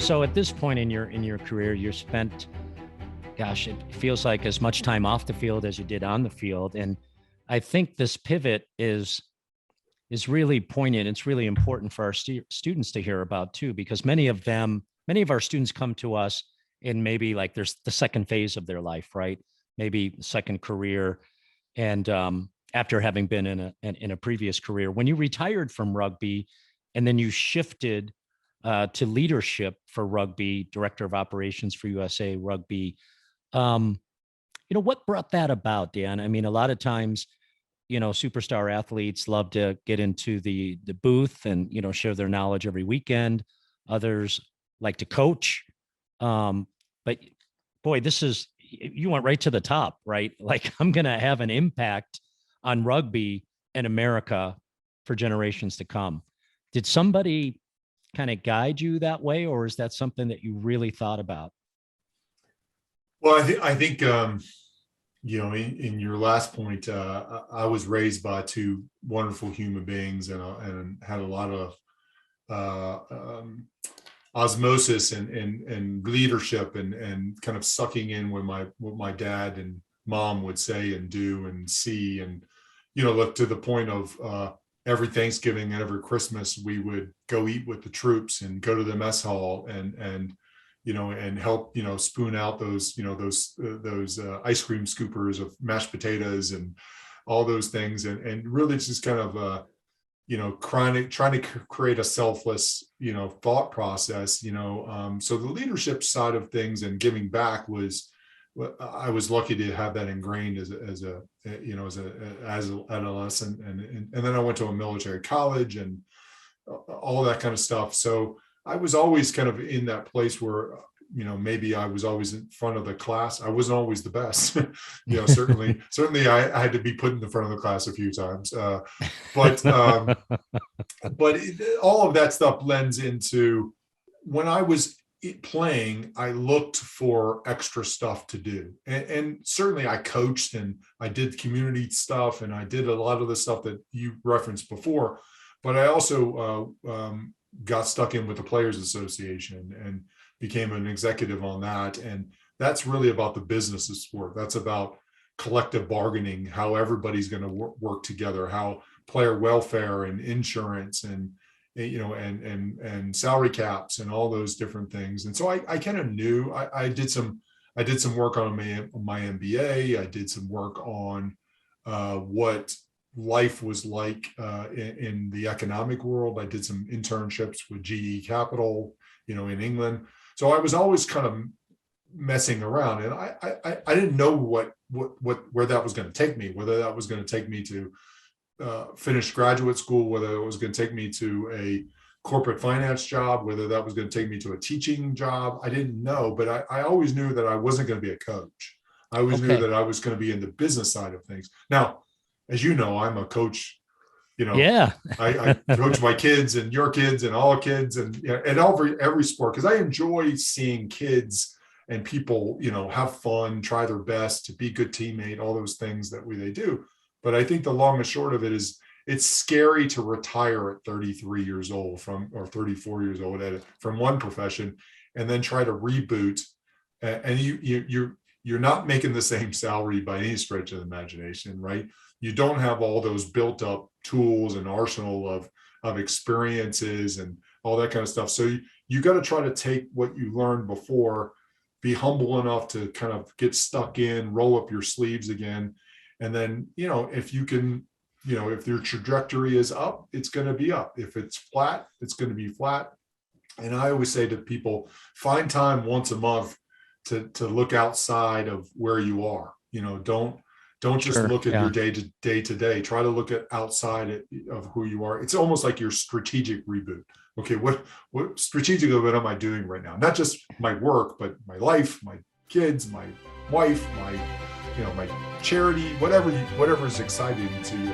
So at this point in your career, you're spent, gosh, it feels like as much time off the field as you did on the field. And I think this pivot is really poignant. It's really important for our students to hear about too, because many of our students come to us in maybe like there's the second phase of their life, right? Maybe second career. And after having been in a previous career, when you retired from rugby and then you shifted to leadership for rugby, director of operations for USA Rugby, what brought that about, Dan? I mean, a lot of times, superstar athletes love to get into the booth and, share their knowledge every weekend. Others like to coach. But boy, you went right to the top, right? Like, I'm going to have an impact on rugby in America for generations to come. Did somebody kind of guide you that way, or is that something that you really thought about? Well, I think in your last point, I was raised by two wonderful human beings and had a lot of osmosis and leadership and kind of sucking in what my dad and mom would say and do and see, and look, to the point of every Thanksgiving and every Christmas we would go eat with the troops and go to the mess hall and help, spoon out those ice cream scoopers of mashed potatoes and all those things. And really just kind of, trying to create a selfless, thought process, so the leadership side of things and giving back I was lucky to have that ingrained as an adolescent. And then I went to a military college and all that kind of stuff. So I was always kind of in that place where, maybe I was always in front of the class. I wasn't always the best, certainly I had to be put in the front of the class a few times. But all of that stuff blends into when I was playing, I looked for extra stuff to do. And certainly I coached and I did community stuff and I did a lot of the stuff that you referenced before, but I also got stuck in with the Players Association and became an executive on that. And that's really about the business of sport. That's about collective bargaining, how everybody's going to work together, how player welfare and insurance and salary caps and all those different things. And so I kind of knew I did some work on my MBA. I did some work on what life was like in the economic world. I did some internships with GE Capital, in England. So I was always kind of messing around, and I didn't know where that was going to take me, whether that was going to take me to finish graduate school, whether it was going to take me to a corporate finance job, whether that was going to take me to a teaching job. I didn't know, but I always knew that I wasn't going to be a coach. I always knew that I was going to be in the business side of things. Now, as you know, I'm a coach. Yeah. I coach my kids and your kids and all kids and every sport, because I enjoy seeing kids and people, have fun, try their best to be good teammate, all those things that they do. But I think the long and short of it is it's scary to retire at 33 years old or 34 years old from one profession and then try to reboot. And you're not making the same salary by any stretch of the imagination, right? You don't have all those built up tools and arsenal of experiences and all that kind of stuff. So you got to try to take what you learned before, be humble enough to kind of get stuck in, roll up your sleeves again. And then, if you can, if your trajectory is up, it's going to be up. If it's flat, it's going to be flat. And I always say to people, find time once a month to look outside of where you are. Don't just look at your day to day. Try to look at outside of who you are. It's almost like your strategic reboot. Okay, what strategically, what am I doing right now? Not just my work, but my life, my kids, my wife, my charity, whatever is exciting to you.